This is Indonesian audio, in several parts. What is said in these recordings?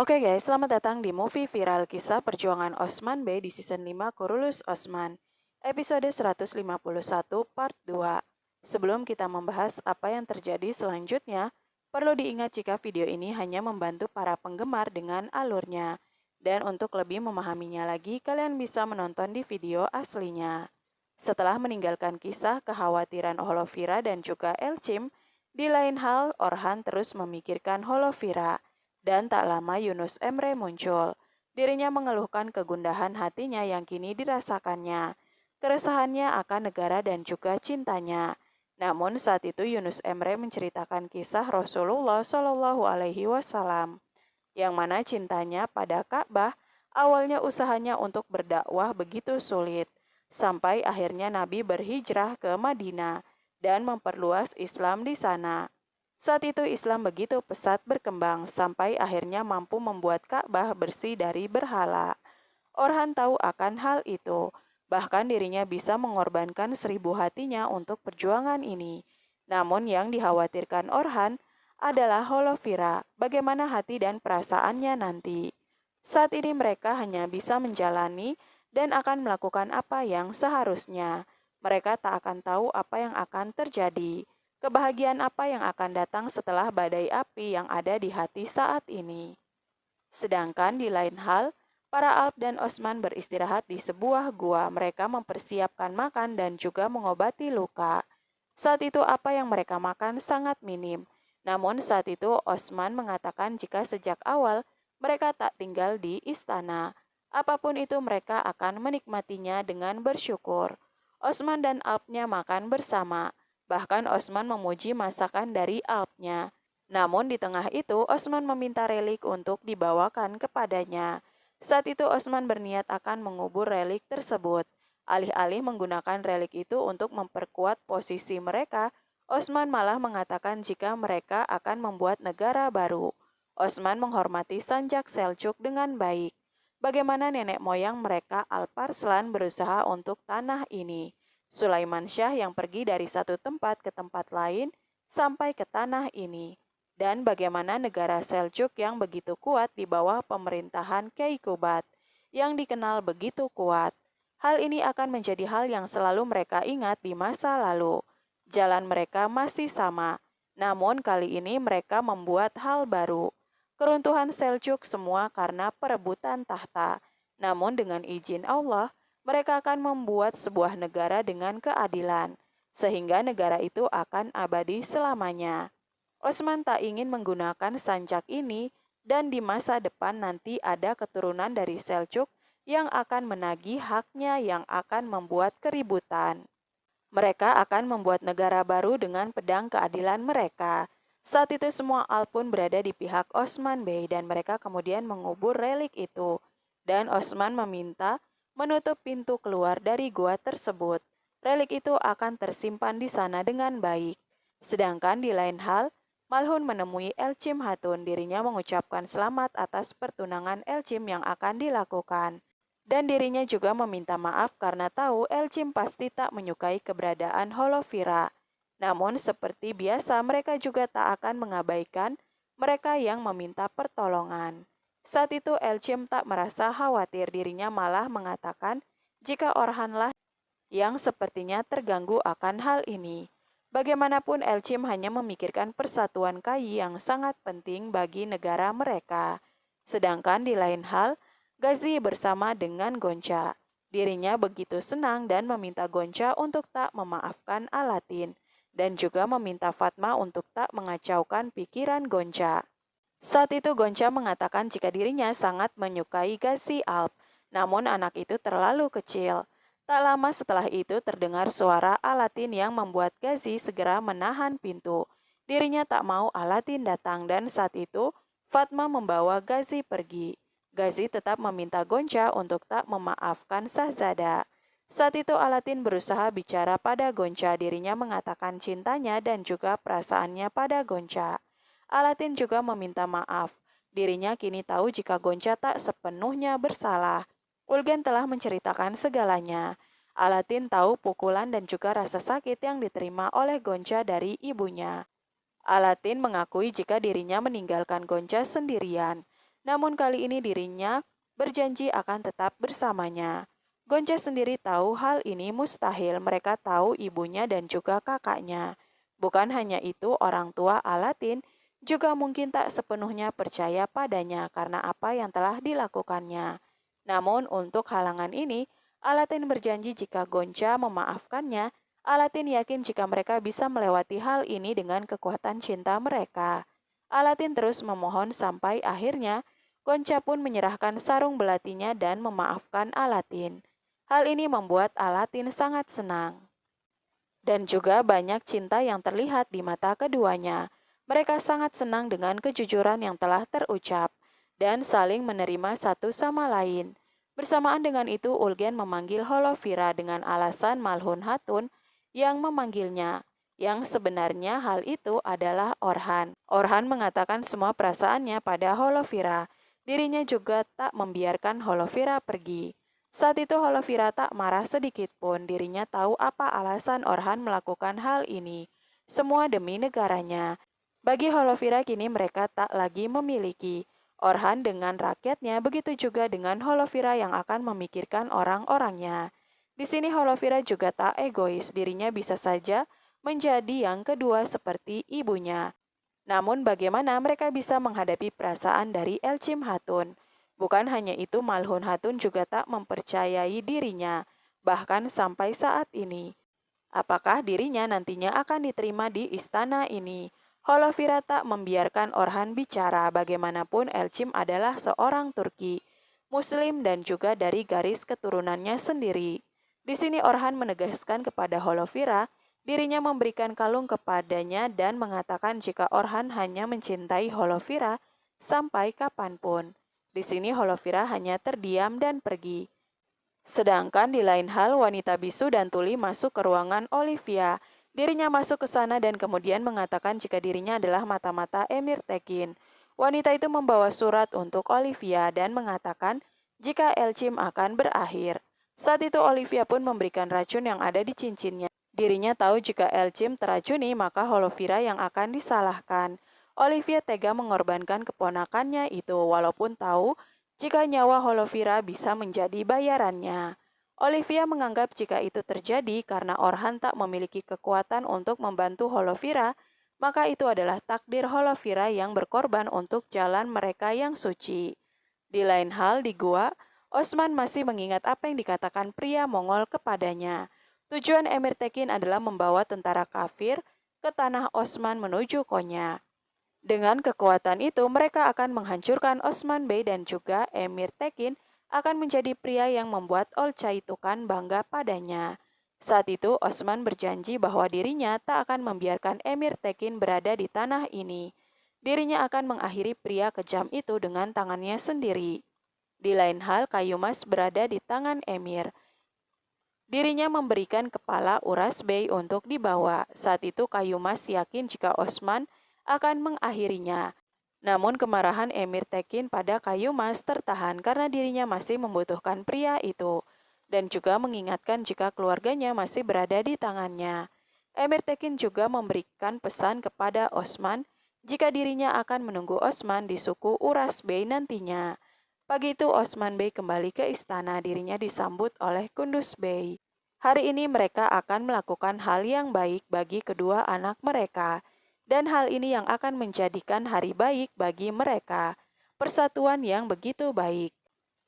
Oke guys, selamat datang di movie viral kisah perjuangan Osman Bey di season 5 Kurulus Osman, episode 151 part 2. Sebelum kita membahas apa yang terjadi selanjutnya, perlu diingat jika video ini hanya membantu para penggemar dengan alurnya. Dan untuk lebih memahaminya lagi, kalian bisa menonton di video aslinya. Setelah meninggalkan kisah kekhawatiran Holovira dan juga Elchim, di lain hal Orhan terus memikirkan Holovira. Dan tak lama Yunus Emre muncul. Dirinya mengeluhkan kegundahan hatinya yang kini dirasakannya. Keresahannya akan negara dan juga cintanya. Namun saat itu Yunus Emre menceritakan kisah Rasulullah Shallallahu Alaihi Wasallam, yang mana cintanya pada Ka'bah awalnya usahanya untuk berdakwah begitu sulit, sampai akhirnya Nabi berhijrah ke Madinah dan memperluas Islam di sana. Saat itu Islam begitu pesat berkembang sampai akhirnya mampu membuat Ka'bah bersih dari berhala. Orhan tahu akan hal itu, bahkan dirinya bisa mengorbankan 1000 hatinya untuk perjuangan ini. Namun yang dikhawatirkan Orhan adalah Holovira, bagaimana hati dan perasaannya nanti. Saat ini mereka hanya bisa menjalani dan akan melakukan apa yang seharusnya. Mereka tak akan tahu apa yang akan terjadi. Kebahagiaan apa yang akan datang setelah badai api yang ada di hati saat ini. Sedangkan di lain hal, para Alp dan Osman beristirahat di sebuah gua. Mereka mempersiapkan makan dan juga mengobati luka. Saat itu apa yang mereka makan sangat minim. Namun saat itu Osman mengatakan jika sejak awal mereka tak tinggal di istana, apapun itu mereka akan menikmatinya dengan bersyukur. Osman dan Alpnya makan bersama. Bahkan Osman memuji masakan dari Alpnya. Namun di tengah itu Osman meminta relik untuk dibawakan kepadanya. Saat itu Osman berniat akan mengubur relik tersebut. Alih-alih menggunakan relik itu untuk memperkuat posisi mereka, Osman malah mengatakan jika mereka akan membuat negara baru. Osman menghormati Sanjak Seljuk dengan baik. Bagaimana nenek moyang mereka Alparslan berusaha untuk tanah ini. Sulaiman Syah yang pergi dari satu tempat ke tempat lain sampai ke tanah ini. Dan bagaimana negara Seljuk yang begitu kuat di bawah pemerintahan Kyai Kubat yang dikenal begitu kuat. Hal ini akan menjadi hal yang selalu mereka ingat di masa lalu. Jalan mereka masih sama, namun kali ini mereka membuat hal baru. Keruntuhan Seljuk semua karena perebutan tahta. Namun dengan izin Allah, mereka akan membuat sebuah negara dengan keadilan, sehingga negara itu akan abadi selamanya. Osman tak ingin menggunakan sancak ini dan di masa depan nanti ada keturunan dari Seljuk yang akan menagih haknya yang akan membuat keributan. Mereka akan membuat negara baru dengan pedang keadilan mereka. Saat itu semua Alpun berada di pihak Osman Bey dan mereka kemudian mengubur relik itu. Dan Osman meminta menutup pintu keluar dari gua tersebut. Relik itu akan tersimpan di sana dengan baik. Sedangkan di lain hal, Malhun menemui Elchim Hatun. Dirinya mengucapkan selamat atas pertunangan Elchim yang akan dilakukan. Dan dirinya juga meminta maaf karena tahu Elchim pasti tak menyukai keberadaan Holovira. Namun seperti biasa mereka juga tak akan mengabaikan mereka yang meminta pertolongan. Saat itu Elchim tak merasa khawatir, dirinya malah mengatakan jika Orhanlah yang sepertinya terganggu akan hal ini. Bagaimanapun Elchim hanya memikirkan persatuan Kai yang sangat penting bagi negara mereka. Sedangkan di lain hal, Gazi bersama dengan Gonca. Dirinya begitu senang dan meminta Gonca untuk tak memaafkan Alatin dan juga meminta Fatma untuk tak mengacaukan pikiran Gonca. Saat itu Gonca mengatakan jika dirinya sangat menyukai Gazi Alp, namun anak itu terlalu kecil. Tak lama setelah itu terdengar suara Alatin yang membuat Gazi segera menahan pintu. Dirinya tak mau Alatin datang dan saat itu Fatma membawa Gazi pergi. Gazi tetap meminta Gonca untuk tak memaafkan Sahzada. Saat itu Alatin berusaha bicara pada Gonca, dirinya mengatakan cintanya dan juga perasaannya pada Gonca. Alatin juga meminta maaf. Dirinya kini tahu jika Gonca tak sepenuhnya bersalah. Ulgen telah menceritakan segalanya. Alatin tahu pukulan dan juga rasa sakit yang diterima oleh Gonca dari ibunya. Alatin mengakui jika dirinya meninggalkan Gonca sendirian. namun kali ini dirinya berjanji akan tetap bersamanya. Gonca sendiri tahu hal ini mustahil, mereka tahu ibunya dan juga kakaknya. Bukan hanya itu, orang tua Alatin juga mungkin tak sepenuhnya percaya padanya karena apa yang telah dilakukannya. Namun untuk halangan ini, Alatin berjanji jika Gonca memaafkannya, Alatin yakin jika mereka bisa melewati hal ini dengan kekuatan cinta mereka. Alatin terus memohon sampai akhirnya Gonca pun menyerahkan sarung belatinya dan memaafkan Alatin. Hal ini membuat Alatin sangat senang. Dan juga banyak cinta yang terlihat di mata keduanya. Mereka sangat senang dengan kejujuran yang telah terucap dan saling menerima satu sama lain. Bersamaan dengan itu, Ulgen memanggil Holovira dengan alasan Malhun Hatun yang memanggilnya, yang sebenarnya hal itu adalah Orhan. Orhan mengatakan semua perasaannya pada Holovira. Dirinya juga tak membiarkan Holovira pergi. Saat itu Holovira tak marah sedikit pun, dirinya tahu apa alasan Orhan melakukan hal ini. Semua demi negaranya. Bagi Holovira kini mereka tak lagi memiliki. Orhan dengan rakyatnya, begitu juga dengan Holovira yang akan memikirkan orang-orangnya. Di sini Holovira juga tak egois, dirinya bisa saja menjadi yang kedua seperti ibunya. Namun bagaimana mereka bisa menghadapi perasaan dari Elchim Hatun? Bukan hanya itu, Malhun Hatun juga tak mempercayai dirinya, bahkan sampai saat ini. Apakah dirinya nantinya akan diterima di istana ini? Holovira tak membiarkan Orhan bicara, bagaimanapun Elchim adalah seorang Turki, Muslim dan juga dari garis keturunannya sendiri. Di sini Orhan menegaskan kepada Holovira, dirinya memberikan kalung kepadanya dan mengatakan jika Orhan hanya mencintai Holovira sampai kapanpun. Di sini Holovira hanya terdiam dan pergi. Sedangkan di lain hal, wanita bisu dan tuli masuk ke ruangan Olivia. Dirinya masuk ke sana dan kemudian mengatakan jika dirinya adalah mata-mata Emir Tekin. Wanita itu membawa surat untuk Olivia dan mengatakan jika Elchim akan berakhir. Saat itu Olivia pun memberikan racun yang ada di cincinnya. Dirinya tahu jika Elchim teracuni maka Holovira yang akan disalahkan. Olivia tega mengorbankan keponakannya itu walaupun tahu jika nyawa Holovira bisa menjadi bayarannya. Olivia menganggap jika itu terjadi karena Orhan tak memiliki kekuatan untuk membantu Holovira, maka itu adalah takdir Holovira yang berkorban untuk jalan mereka yang suci. Di lain hal di gua, Osman masih mengingat apa yang dikatakan pria Mongol kepadanya. Tujuan Emir Tekin adalah membawa tentara kafir ke tanah Osman menuju Konya. Dengan kekuatan itu, mereka akan menghancurkan Osman Bey dan juga Emir Tekin akan menjadi pria yang membuat Olcay-Tukan bangga padanya. Saat itu, Osman berjanji bahwa dirinya tak akan membiarkan Emir Tekin berada di tanah ini. Dirinya akan mengakhiri pria kejam itu dengan tangannya sendiri. Di lain hal, Kayumas berada di tangan Emir. Dirinya memberikan kepala Uras Bey untuk dibawa. Saat itu Kayumas yakin jika Osman akan mengakhirinya. Namun kemarahan Emir Tekin pada Kayumas tertahan karena dirinya masih membutuhkan pria itu dan juga mengingatkan jika keluarganya masih berada di tangannya. Emir Tekin juga memberikan pesan kepada Osman jika dirinya akan menunggu Osman di suku Uras Bey nantinya. Pagi itu Osman Bey kembali ke istana, dirinya disambut oleh Kundus Bey. Hari ini mereka akan melakukan hal yang baik bagi kedua anak mereka. Dan hal ini yang akan menjadikan hari baik bagi mereka, persatuan yang begitu baik.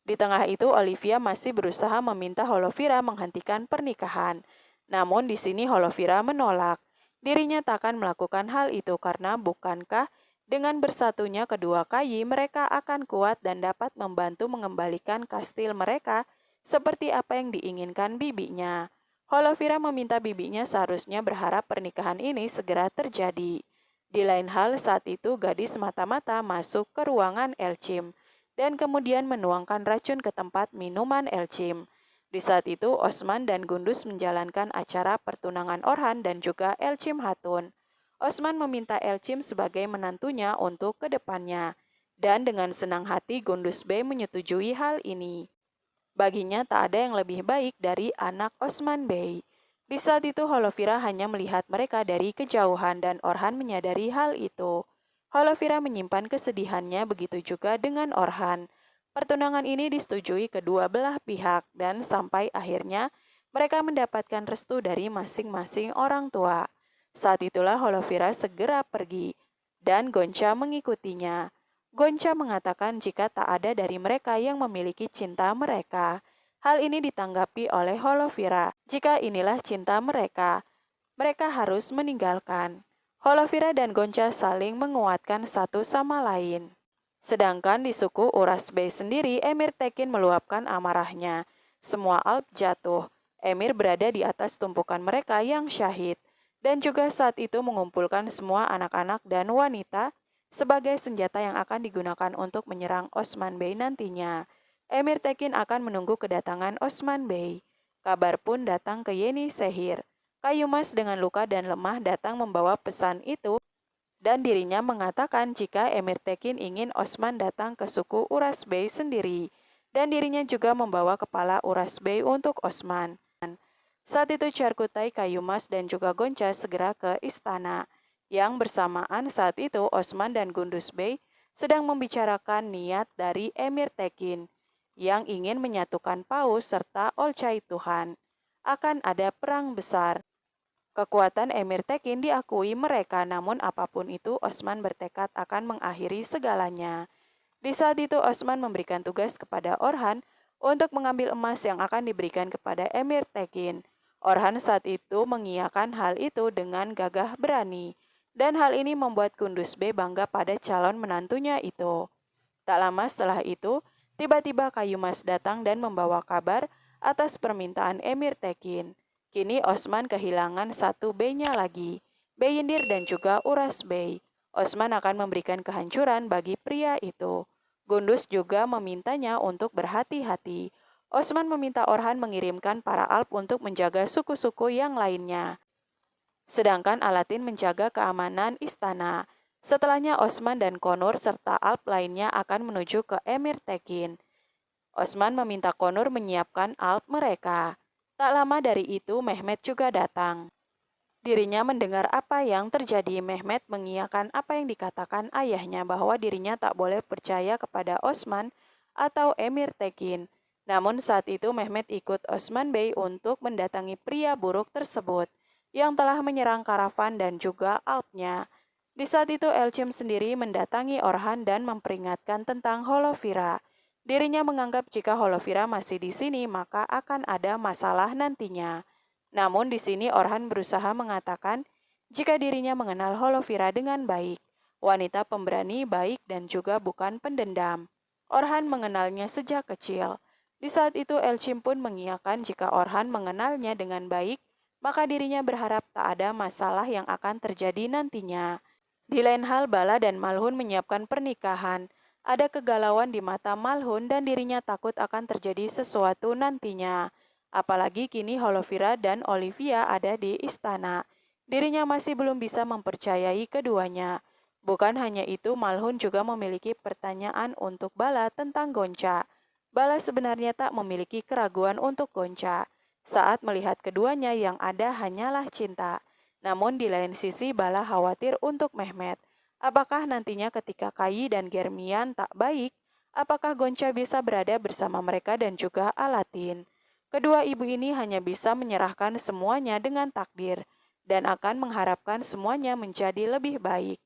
Di tengah itu Olivia masih berusaha meminta Holovira menghentikan pernikahan. Namun di sini Holovira menolak. Dirinya takkan melakukan hal itu karena bukankah dengan bersatunya kedua Kayi mereka akan kuat dan dapat membantu mengembalikan kastil mereka seperti apa yang diinginkan bibinya. Holovira meminta bibinya seharusnya berharap pernikahan ini segera terjadi. Di lain hal saat itu gadis mata-mata masuk ke ruangan Elchim dan kemudian menuangkan racun ke tempat minuman Elchim. Di saat itu Osman dan Gundus menjalankan acara pertunangan Orhan dan juga Elchim Hatun. Osman meminta Elchim sebagai menantunya untuk kedepannya dan dengan senang hati Gundus Bey menyetujui hal ini. Baginya tak ada yang lebih baik dari anak Osman Bey. Di saat itu Holovira hanya melihat mereka dari kejauhan dan Orhan menyadari hal itu. Holovira menyimpan kesedihannya, begitu juga dengan Orhan. Pertunangan ini disetujui kedua belah pihak dan sampai akhirnya mereka mendapatkan restu dari masing-masing orang tua. Saat itulah Holovira segera pergi dan Gonca mengikutinya. Gonca mengatakan jika tak ada dari mereka yang memiliki cinta mereka. Hal ini ditanggapi oleh Holovira. Jika inilah cinta mereka, mereka harus meninggalkan. Holovira dan Gonca saling menguatkan satu sama lain. Sedangkan di suku Uras Bey sendiri, Emir Tekin meluapkan amarahnya. Semua Alp jatuh. Emir berada di atas tumpukan mereka yang syahid. Dan juga saat itu mengumpulkan semua anak-anak dan wanita sebagai senjata yang akan digunakan untuk menyerang Osman Bey nantinya. Emir Tekin akan menunggu kedatangan Osman Bey. Kabar pun datang ke Yeni Sehir. Kayumas dengan luka dan lemah datang membawa pesan itu dan dirinya mengatakan jika Emir Tekin ingin Osman datang ke suku Uras Bey sendiri dan dirinya juga membawa kepala Uras Bey untuk Osman. Saat itu Charkutai, Kayumas dan juga Gonca segera ke istana. Yang bersamaan saat itu Osman dan Gundus Bey sedang membicarakan niat dari Emir Tekin yang ingin menyatukan Paus serta Olcay Tuhan. Akan ada perang besar. Kekuatan Emir Tekin diakui mereka, namun apapun itu Osman bertekad akan mengakhiri segalanya. Di saat itu Osman memberikan tugas kepada Orhan untuk mengambil emas yang akan diberikan kepada Emir Tekin. Orhan saat itu mengiyakan hal itu dengan gagah berani, dan hal ini membuat Kunduz Bey bangga pada calon menantunya itu. Tak lama setelah itu, tiba-tiba Kayumas datang dan membawa kabar atas permintaan Emir Tekin. Kini Osman kehilangan satu Bey-nya lagi, Beyindir dan juga Uras Bey. Osman akan memberikan kehancuran bagi pria itu. Gundus juga memintanya untuk berhati-hati. Osman meminta Orhan mengirimkan para Alp untuk menjaga suku-suku yang lainnya. Sedangkan Alatin menjaga keamanan istana. Setelahnya Osman dan Konur serta Alp lainnya akan menuju ke Emir Tekin. Osman meminta Konur menyiapkan Alp mereka. Tak lama dari itu Mehmet juga datang. Dirinya mendengar apa yang terjadi. Mehmet mengiyakan apa yang dikatakan ayahnya bahwa dirinya tak boleh percaya kepada Osman atau Emir Tekin. Namun saat itu Mehmet ikut Osman Bey untuk mendatangi pria buruk tersebut yang telah menyerang karavan dan juga Alpnya. Di saat itu Elcim sendiri mendatangi Orhan dan memperingatkan tentang Holovira. Dirinya menganggap jika Holovira masih di sini maka akan ada masalah nantinya. Namun di sini Orhan berusaha mengatakan jika dirinya mengenal Holovira dengan baik, wanita pemberani, baik dan juga bukan pendendam. Orhan mengenalnya sejak kecil. Di saat itu Elcim pun mengiyakan jika Orhan mengenalnya dengan baik, maka dirinya berharap tak ada masalah yang akan terjadi nantinya. Di lain hal, Bala dan Malhun menyiapkan pernikahan. Ada kegalauan di mata Malhun dan dirinya takut akan terjadi sesuatu nantinya. Apalagi kini Holovira dan Olivia ada di istana. Dirinya masih belum bisa mempercayai keduanya. Bukan hanya itu, Malhun juga memiliki pertanyaan untuk Bala tentang Gonca. Bala sebenarnya tak memiliki keraguan untuk Gonca. Saat melihat keduanya yang ada hanyalah cinta. Namun di lain sisi Bala khawatir untuk Mehmet. Apakah nantinya ketika Kai dan Germian tak baik, apakah Gonca bisa berada bersama mereka dan juga Alatin? Kedua ibu ini hanya bisa menyerahkan semuanya dengan takdir dan akan mengharapkan semuanya menjadi lebih baik.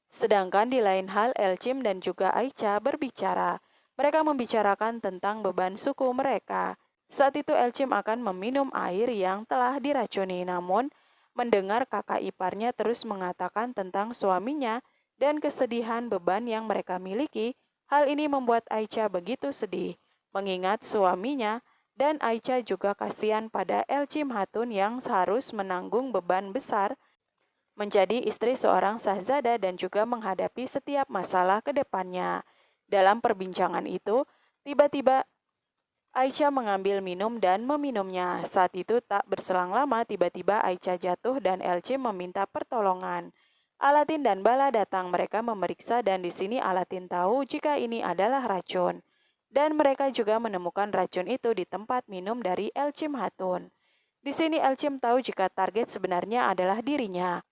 Sedangkan di lain hal Elcim dan juga Aicha berbicara. Mereka membicarakan tentang beban suku mereka. Saat itu Elcim akan meminum air yang telah diracuni, namun mendengar kakak iparnya terus mengatakan tentang suaminya dan kesedihan beban yang mereka miliki, hal ini membuat Aicha begitu sedih, mengingat suaminya dan Aicha juga kasihan pada Elcim Hatun yang harus menanggung beban besar menjadi istri seorang sahzada dan juga menghadapi setiap masalah ke depannya. Dalam perbincangan itu, tiba-tiba Aicha mengambil minum dan meminumnya. Saat itu tak berselang lama tiba-tiba Aicha jatuh dan Elcim meminta pertolongan. Alatin dan Bala datang, mereka memeriksa dan di sini Alatin tahu jika ini adalah racun. Dan mereka juga menemukan racun itu di tempat minum dari Elcim Hatun. Di sini Elcim tahu jika target sebenarnya adalah dirinya.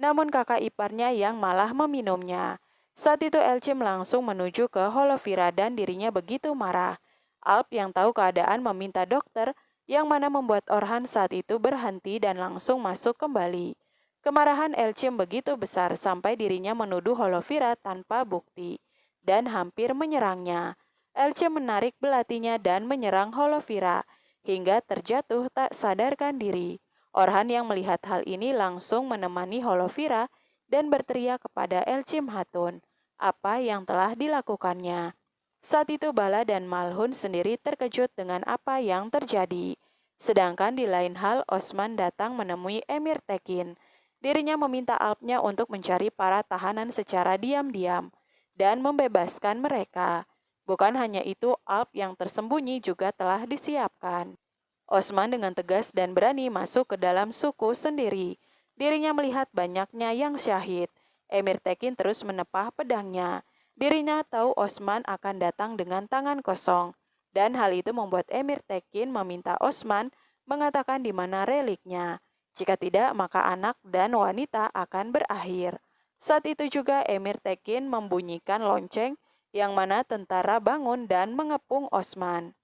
namun kakak iparnya yang malah meminumnya. Saat itu Elcim langsung menuju ke Holovira dan dirinya begitu marah. Alp yang tahu keadaan meminta dokter, yang mana membuat Orhan saat itu berhenti dan langsung masuk kembali. Kemarahan Elcim begitu besar sampai dirinya menuduh Holovira tanpa bukti dan hampir menyerangnya. Elcim menarik belatinya dan menyerang Holovira hingga terjatuh tak sadarkan diri. Orhan yang melihat hal ini langsung menemani Holovira dan berteriak kepada Elcim Hatun apa yang telah dilakukannya. Saat itu Bala dan Malhun sendiri terkejut dengan apa yang terjadi. Sedangkan di lain hal Osman datang menemui Emir Tekin. Dirinya meminta Alpnya untuk mencari para tahanan secara diam-diam dan membebaskan mereka. Bukan hanya itu, Alp yang tersembunyi juga telah disiapkan. Osman dengan tegas dan berani masuk ke dalam suku sendiri. Dirinya melihat banyaknya yang syahid. Emir Tekin terus menepah pedangnya. Dirinya tahu Osman akan datang dengan tangan kosong. Dan hal itu membuat Emir Tekin meminta Osman mengatakan di mana reliknya. Jika tidak, maka anak dan wanita akan berakhir. Saat itu juga Emir Tekin membunyikan lonceng yang mana tentara bangun dan mengepung Osman.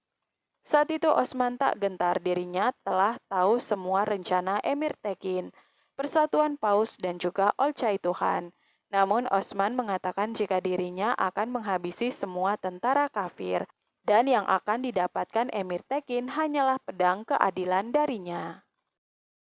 Saat itu Osman tak gentar, dirinya telah tahu semua rencana Emir Tekin, Persatuan Paus dan juga Olcay Tuhan. Namun Osman mengatakan jika dirinya akan menghabisi semua tentara kafir dan yang akan didapatkan Emir Tekin hanyalah pedang keadilan darinya.